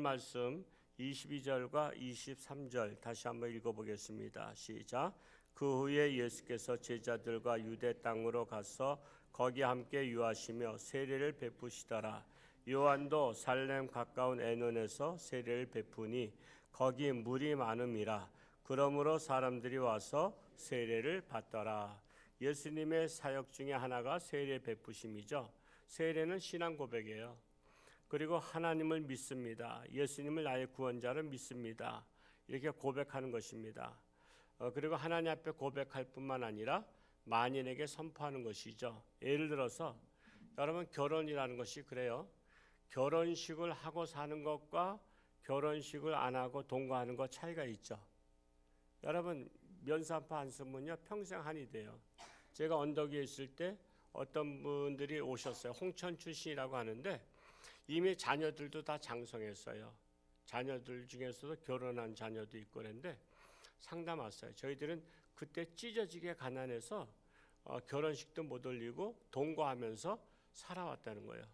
말씀 22절과 23절 다시 한번 읽어보겠습니다. 시작. 그 후에 예수께서 제자들과 유대 땅으로 가서 거기 함께 유하시며 세례를 베푸시더라. 요한도 살렘 가까운 애논에서 세례를 베푸니 거기 물이 많음이라. 그러므로 사람들이 와서 세례를 받더라. 예수님의 사역 중에 하나가 세례 베푸심이죠. 세례는 신앙 고백이에요. 그리고 하나님을 믿습니다. 예수님을 나의 구원자로 믿습니다. 이렇게 고백하는 것입니다. 그리고 하나님 앞에 고백할 뿐만 아니라 만인에게 선포하는 것이죠. 예를 들어서 여러분, 결혼이라는 것이 그래요. 결혼식을 하고 사는 것과 결혼식을 안 하고 동거하는 것 차이가 있죠. 여러분, 면사파 안 쓰면요 평생 한이 돼요. 제가 언덕에 있을 때 어떤 분들이 오셨어요. 홍천 출신이라고 하는데 이미 자녀들도 다 장성했어요. 자녀들 중에서도 결혼한 자녀도 있고 그런데 상담 왔어요. 저희들은 그때 찢어지게 가난해서 결혼식도 못 올리고 동거하면서 살아왔다는 거예요.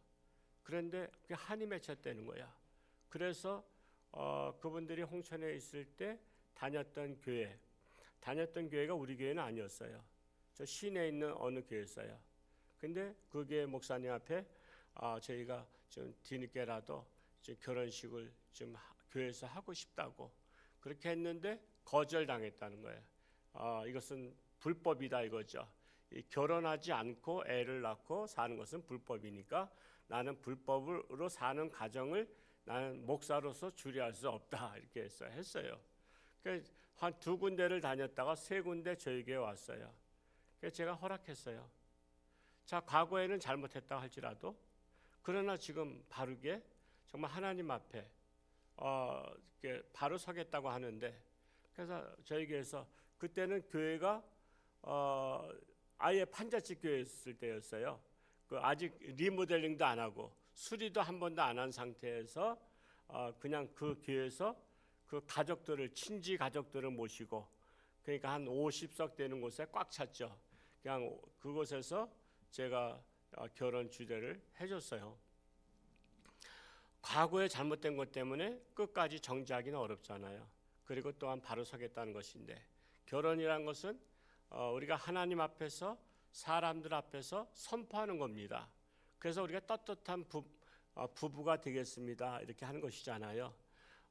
그런데 그게 한이 맺혔다는 거야. 그래서 그분들이 홍천에 있을 때 다녔던 교회가 우리 교회는 아니었어요. 저 시내에 있는 어느 교회였어요. 근데 그 교회 목사님 앞에 저희가 좀 뒤늦게라도 좀 결혼식을 좀 교회에서 하고 싶다고 그렇게 했는데 거절당했다는 거예요. 이것은 불법이다 이거죠. 결혼하지 않고 애를 낳고 사는 것은 불법이니까 나는 불법으로 사는 가정을 나는 목사로서 주례할 수 없다 이렇게 했어요. 그러니까 한 2군데를 다녔다가 3군데 저희 교회에 왔어요. 그래서 제가 허락했어요. 자, 과거에는 잘못했다 할지라도 그러나 지금 바르게 정말 하나님 앞에 바로 서겠다고 하는데, 그래서 저희 교회에서 그때는 교회가 아예 판자집 교회였을 때였어요. 아직 리모델링도 안 하고 수리도 한 번도 안 한 상태에서 그냥 그 교회에서 그 가족들을 친지 가족들을 모시고 그러니까 한 50석 되는 곳에 꽉 찼죠. 그냥 그곳에서 제가 결혼 주례를 해줬어요. 과거에 잘못된 것 때문에 끝까지 정지하기는 어렵잖아요. 그리고 또한 바로 서겠다는 것인데 결혼이란 것은 우리가 하나님 앞에서 사람들 앞에서 선포하는 겁니다. 그래서 우리가 떳떳한 부부가 되겠습니다 이렇게 하는 것이잖아요.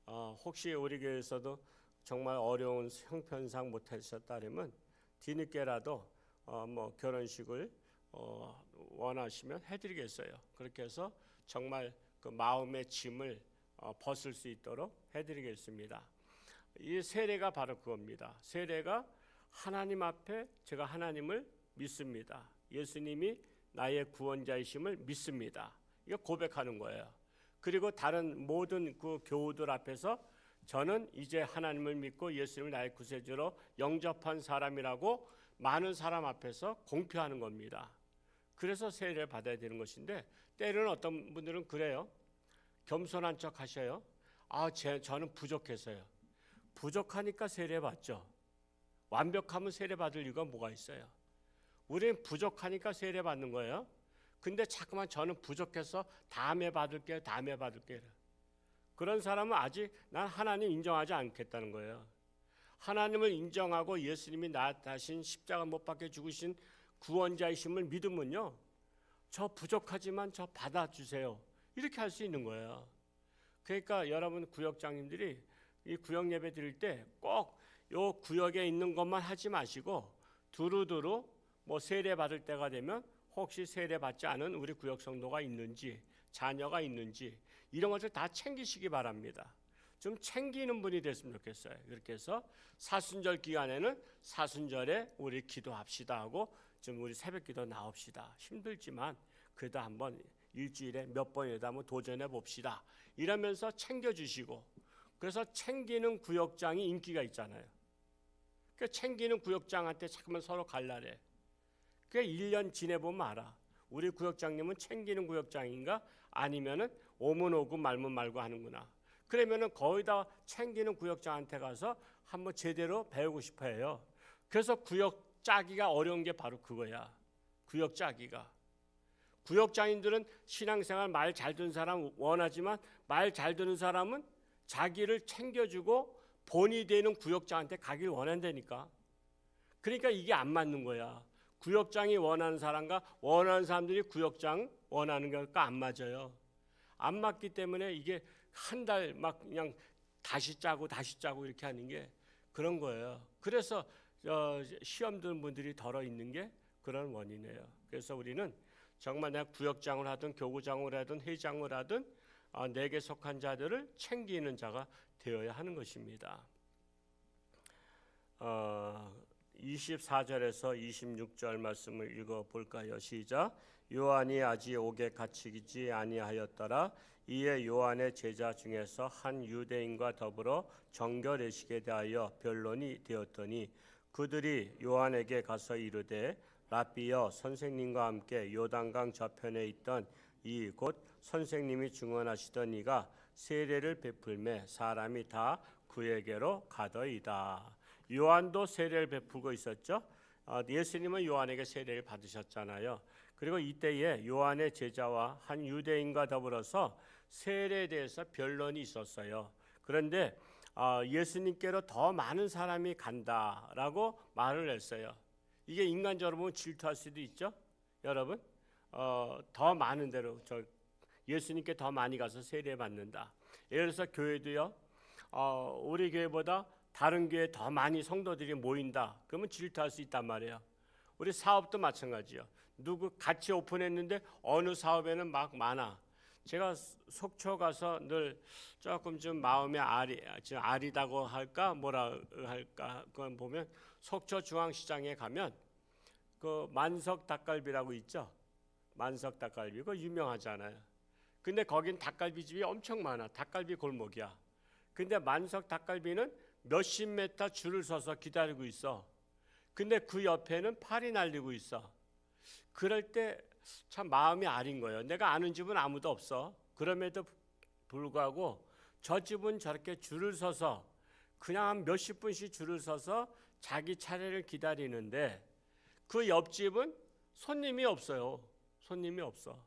혹시 우리 교회에서도 정말 어려운 형편상 못하셨다면 뒤늦게라도 뭐 결혼식을 원하시면 해드리겠어요. 그렇게 해서 정말 그 마음의 짐을 벗을 수 있도록 해드리겠습니다. 이 세례가 바로 그겁니다. 세례가 하나님 앞에 제가 하나님을 믿습니다. 예수님이 나의 구원자이심을 믿습니다. 이거 고백하는 거예요. 그리고 다른 모든 그 교우들 앞에서 저는 이제 하나님을 믿고 예수님을 나의 구세주로 영접한 사람이라고 많은 사람 앞에서 공표하는 겁니다. 그래서 세례를 받아야 되는 것인데 때로는 어떤 분들은 그래요. 겸손한 척 하셔요. 저는 부족해서요. 부족하니까 세례 받죠. 완벽하면 세례 받을 이유가 뭐가 있어요? 우리는 부족하니까 세례 받는 거예요. 근데 자꾸만 저는 부족해서 다음에 받을게요. 그런 사람은 아직 난 하나님 인정하지 않겠다는 거예요. 하나님을 인정하고 예수님이 나 대신 십자가 못 박혀 죽으신 구원자이심을 믿으면요, 저 부족하지만 저 받아주세요 이렇게 할 수 있는 거예요. 그러니까 여러분 구역장님들이 이 구역 예배 드릴 때 꼭 요 구역에 있는 것만 하지 마시고 두루두루 뭐 세례 받을 때가 되면 혹시 세례 받지 않은 우리 구역 성도가 있는지 자녀가 있는지 이런 것을 다 챙기시기 바랍니다. 좀 챙기는 분이 됐으면 좋겠어요. 그렇게 해서 사순절 기간에는 사순절에 우리 기도합시다 하고 좀 우리 새벽기도 나옵시다. 힘들지만 그래도 한번 일주일에 몇 번이라도 한번 도전해 봅시다. 이러면서 챙겨주시고, 그래서 챙기는 구역장이 인기가 있잖아요. 그러니까 챙기는 구역장한테 자꾸만 서로 갈라래. 그러니까 1년 지내보면 알아. 우리 구역장님은 챙기는 구역장인가 아니면은 오면 오고 말면 말고 하는구나. 그러면은 거의 다 챙기는 구역장한테 가서 한번 제대로 배우고 싶어 해요. 그래서 구역 짜기가 어려운 게 바로 그거야. 구역 짜기가. 구역장인들은 신앙생활 말 잘 듣는 사람 원하지만 말 잘 듣는 사람은 자기를 챙겨주고 본이 되는 구역장한테 가길 원한다니까. 그러니까 이게 안 맞는 거야. 구역장이 원하는 사람과 원하는 사람들이 구역장 원하는 거가 안 맞아요. 안 맞기 때문에 이게 한 달 막 그냥 다시 짜고 이렇게 하는 게 그런 거예요. 그래서 시험 드는 분들이 덜어 있는 게 그런 원인이에요. 그래서 우리는 정말 내가 구역장을 하든 교구장을 하든 회장을 하든 내게 속한 자들을 챙기는 자가 되어야 하는 것입니다. 24절에서 26절 말씀을 읽어볼까요? 시작. 요한이 아직 옥에 갇히지 아니하였더라. 이에 요한의 제자 중에서 한 유대인과 더불어 정결례식에 대하여 변론이 되었더니 그들이 요한에게 가서 이르되 랍비여, 선생님과 함께 요단강 저편에 있던 이 곧 선생님이 증언하시던 이가 세례를 베풀매 사람이 다 그에게로 가더이다. 요한도 세례를 베풀고 있었죠. 예수님은 요한에게 세례를 받으셨잖아요. 그리고 이때에 요한의 제자와 한 유대인과 더불어서 세례에 대해서 변론이 있었어요. 그런데 예수님께로 더 많은 사람이 간다라고 말을 했어요. 이게 인간적으로 보면 질투할 수도 있죠. 여러분, 더 많은 대로 예수님께 더 많이 가서 세례 받는다. 예를 들어서 교회도요. 우리 교회보다 다른 교회에 더 많이 성도들이 모인다. 그러면 질투할 수 있단 말이에요. 우리 사업도 마찬가지요. 누구 같이 오픈했는데 어느 사업에는 막 많아. 제가 속초 가서 늘 조금 좀 마음이 아리다고 할까 뭐라 할까 그건 보면 속초 중앙시장에 가면 그 만석 닭갈비라고 있죠. 만석 닭갈비 그거 유명하잖아요. 근데 거긴 닭갈비 집이 엄청 많아. 닭갈비 골목이야. 근데 만석 닭갈비는 몇십 메터 줄을 서서 기다리고 있어. 근데 그 옆에는 팔이 날리고 있어. 그럴 때 참 마음이 아린 거예요. 내가 아는 집은 아무도 없어. 그럼에도 불구하고 저 집은 저렇게 줄을 서서 그냥 한 몇십 분씩 줄을 서서 자기 차례를 기다리는데 그 옆집은 손님이 없어요. 손님이 없어.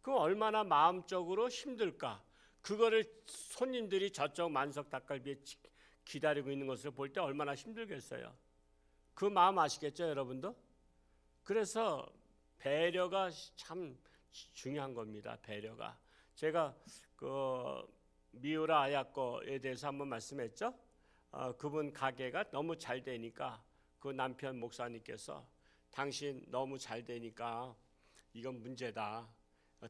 그럼 얼마나 마음적으로 힘들까? 그거를 손님들이 저쪽 만석 닭갈비에 기다리고 있는 것을 볼 때 얼마나 힘들겠어요. 그 마음 아시겠죠, 여러분도? 그래서 배려가 참 중요한 겁니다. 배려가. 제가 그 미우라 아야코에 대해서 한번 말씀했죠. 그분 가게가 너무 잘 되니까 그 남편 목사님께서 당신 너무 잘 되니까 이건 문제다.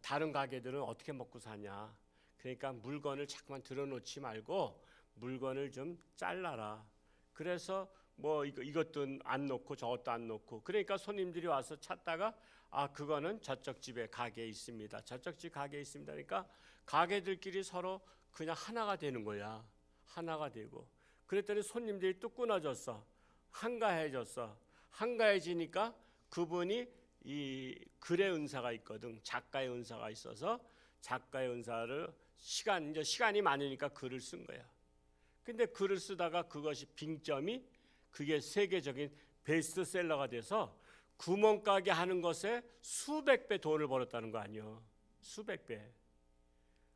다른 가게들은 어떻게 먹고 사냐. 그러니까 물건을 자꾸만 들어놓지 말고 물건을 좀 잘라라. 그래서 뭐 이것도 안 놓고 저것도 안 놓고 그러니까 손님들이 와서 찾다가 그거는 저쪽 집에 가게에 있습니다. 저쪽 집 가게에 있습니다. 그러니까 가게들끼리 서로 그냥 하나가 되는 거야. 하나가 되고 그랬더니 손님들이 또 끊어졌어. 한가해졌어. 한가해지니까 그분이 이 글의 은사가 있거든. 작가의 은사가 있어서 작가의 은사를 시간이 많으니까 글을 쓴 거야. 근데 글을 쓰다가 그것이 빙점이 그게 세계적인 베스트셀러가 돼서 구멍가게 하는 것에 수백 배 돈을 벌었다는 거 아니에요. 수백 배.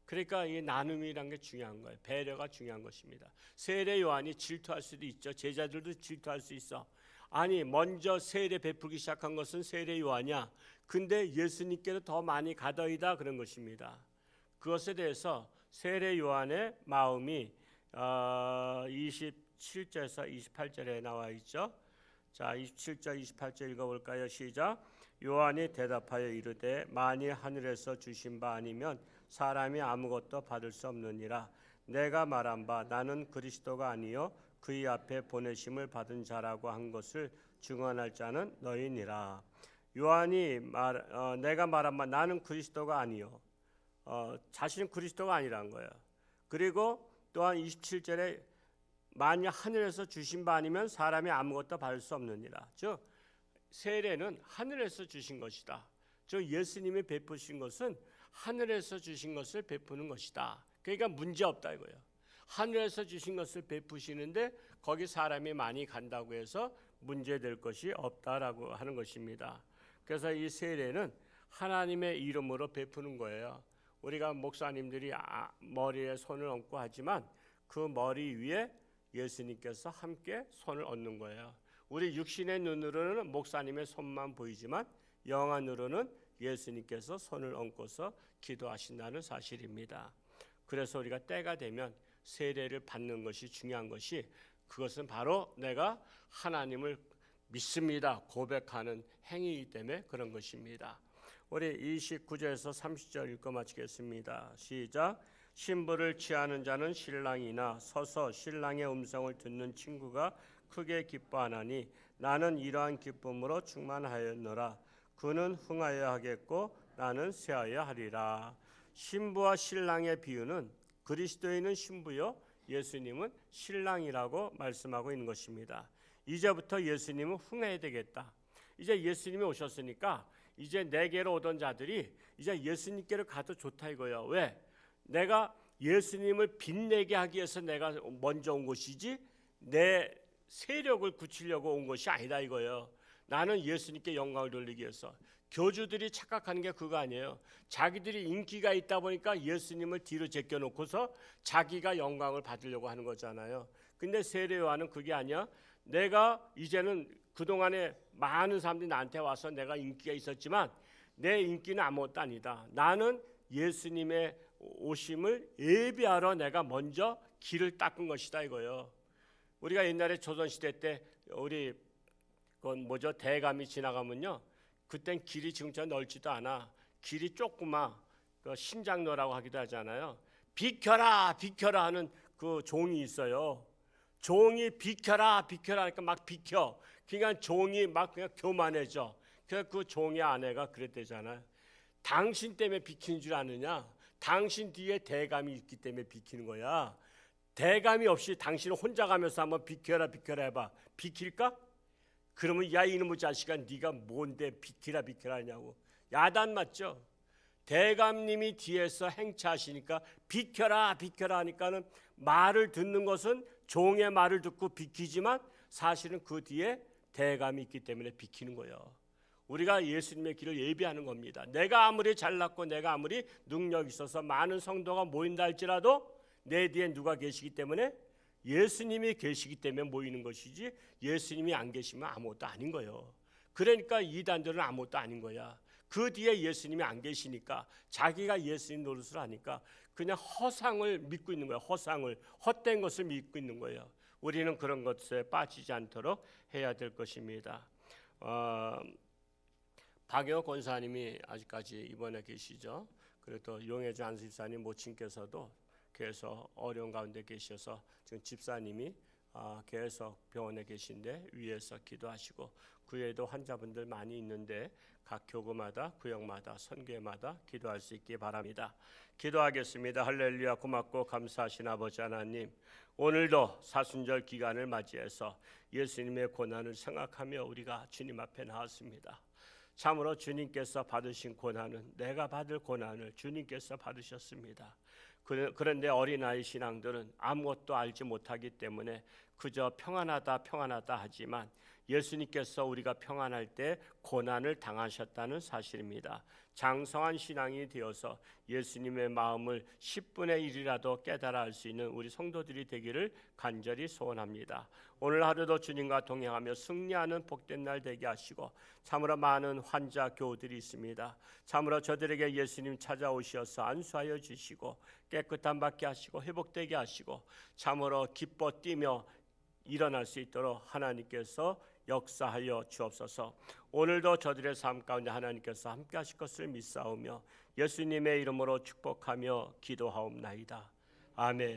그러니까 이 나눔이란 게 중요한 거예요. 배려가 중요한 것입니다. 세례 요한이 질투할 수도 있죠. 제자들도 질투할 수 있어. 아니 먼저 세례 베풀기 시작한 것은 세례 요한이야. 근데 예수님께로 더 많이 가더이다 그런 것입니다. 그것에 대해서 세례 요한의 마음이 27절에서 28절에 나와 있죠. 자, 27절 28절 읽어볼까요? 시작. 요한이 대답하여 이르되 만일 하늘에서 주신 바 아니면 사람이 아무것도 받을 수 없느니라. 내가 말한 바 나는 그리스도가 아니요 그의 앞에 보내심을 받은 자라고 한 것을 증언할 자는 너희니라. 요한이 내가 말한 바 나는 그리스도가 아니요 자신은 그리스도가 아니라는 거예요. 그리고 또한 27절에 만약 하늘에서 주신 바 아니면 사람이 아무것도 받을 수 없느니라. 즉 세례는 하늘에서 주신 것이다. 즉 예수님이 베푸신 것은 하늘에서 주신 것을 베푸는 것이다. 그러니까 문제 없다 이거예요. 하늘에서 주신 것을 베푸시는데 거기 사람이 많이 간다고 해서 문제될 것이 없다라고 하는 것입니다. 그래서 이 세례는 하나님의 이름으로 베푸는 거예요. 우리가 목사님들이 머리에 손을 얹고 하지만 그 머리 위에 예수님께서 함께 손을 얹는 거예요. 우리 육신의 눈으로는 목사님의 손만 보이지만 영안으로는 예수님께서 손을 얹고서 기도하신다는 사실입니다. 그래서 우리가 때가 되면 세례를 받는 것이 중요한 것이, 그것은 바로 내가 하나님을 믿습니다 고백하는 행위이기 때문에 그런 것입니다. 우리 29절에서 30절 읽고 마치겠습니다. 시작. 신부를 취하는 자는 신랑이나 서서 신랑의 음성을 듣는 친구가 크게 기뻐하나니 나는 이러한 기쁨으로 충만하였노라. 그는 흥하여야 하겠고 나는 쇠하여야 하리라. 신부와 신랑의 비유는 그리스도인은 신부요 예수님은 신랑이라고 말씀하고 있는 것입니다. 이제부터 예수님은 흥해야 되겠다. 이제 예수님이 오셨으니까 이제 내게로 오던 자들이 이제 예수님께로 가도 좋다 이거예요. 왜? 내가 예수님을 빛내게 하기 위해서 내가 먼저 온 것이지 내 세력을 굳히려고 온 것이 아니다 이거예요. 나는 예수님께 영광을 돌리기 위해서. 교주들이 착각하는 게 그거 아니에요. 자기들이 인기가 있다 보니까 예수님을 뒤로 제껴놓고서 자기가 영광을 받으려고 하는 거잖아요. 근데 세례 요한은 그게 아니야. 내가 이제는 그동안에 많은 사람들이 나한테 와서 내가 인기가 있었지만 내 인기는 아무것도 아니다. 나는 예수님의 오심을 예비하러 내가 먼저 길을 닦은 것이다 이거예요. 우리가 옛날에 조선시대 때 우리 그건 뭐죠? 대감이 지나가면요, 그땐 길이 지금처럼 넓지도 않아. 길이 조그마. 그 신장로라고 하기도 하잖아요. 비켜라 비켜라 하는 그 종이 있어요. 종이 비켜라 비켜라 하니까 막 비켜. 그러니까 종이 막 그냥 교만해져. 그래서 그 종의 아내가 그랬대잖아요. 당신 때문에 비키는 줄 아느냐? 당신 뒤에 대감이 있기 때문에 비키는 거야. 대감이 없이 당신은 혼자 가면서 한번 비켜라 비켜라 해봐. 비킬까? 그러면 야 이놈의 자식아 네가 뭔데 비키라 비키라 하냐고. 야단 맞죠? 대감님이 뒤에서 행차하시니까 비켜라 비켜라 하니까는 말을 듣는 것은 종의 말을 듣고 비키지만 사실은 그 뒤에 대감이 있기 때문에 비키는 거예요. 우리가 예수님의 길을 예비하는 겁니다. 내가 아무리 잘났고 내가 아무리 능력이 있어서 많은 성도가 모인다 할지라도 내 뒤에 누가 계시기 때문에, 예수님이 계시기 때문에 모이는 것이지 예수님이 안 계시면 아무것도 아닌 거예요. 그러니까 이단들은 아무것도 아닌 거야. 그 뒤에 예수님이 안 계시니까 자기가 예수님 노릇을 하니까 그냥 허상을 믿고 있는 거예요. 허상을, 헛된 것을 믿고 있는 거예요. 우리는 그런 것에 빠지지 않도록 해야 될 것입니다. 박영호 권사님이 아직까지 입원해 계시죠. 그리고 또 용해주 안수집사님 모친께서도 계속 어려운 가운데 계셔서 지금 집사님이 계속 병원에 계신데 위에서 기도하시고, 그 외에도 환자분들 많이 있는데 각 교구마다 구역마다 선교회마다 기도할 수 있기 바랍니다. 기도하겠습니다. 할렐루야. 고맙고 감사하신 아버지 하나님, 오늘도 사순절 기간을 맞이해서 예수님의 고난을 생각하며 우리가 주님 앞에 나왔습니다. 참으로 주님께서 받으신 고난은, 내가 받을 고난을 주님께서 받으셨습니다. 그런데 어린아이 신앙들은 아무것도 알지 못하기 때문에 그저 평안하다 평안하다 하지만 예수님께서 우리가 평안할 때 고난을 당하셨다는 사실입니다. 장성한 신앙이 되어서 예수님의 마음을 10분의 1이라도 깨달아 알 수 있는 우리 성도들이 되기를 간절히 소원합니다. 오늘 하루도 주님과 동행하며 승리하는 복된 날 되게 하시고, 참으로 많은 환자 교우들이 있습니다. 참으로 저들에게 예수님 찾아오셔서 안수하여 주시고 깨끗함 받게 하시고 회복되게 하시고 참으로 기뻐 뛰며 일어날 수 있도록 하나님께서 역사하여 주옵소서. 오늘도 저들의 삶 가운데 하나님께서 함께 하실 것을 믿사오며 예수님의 이름으로 축복하며 기도하옵나이다. 아멘.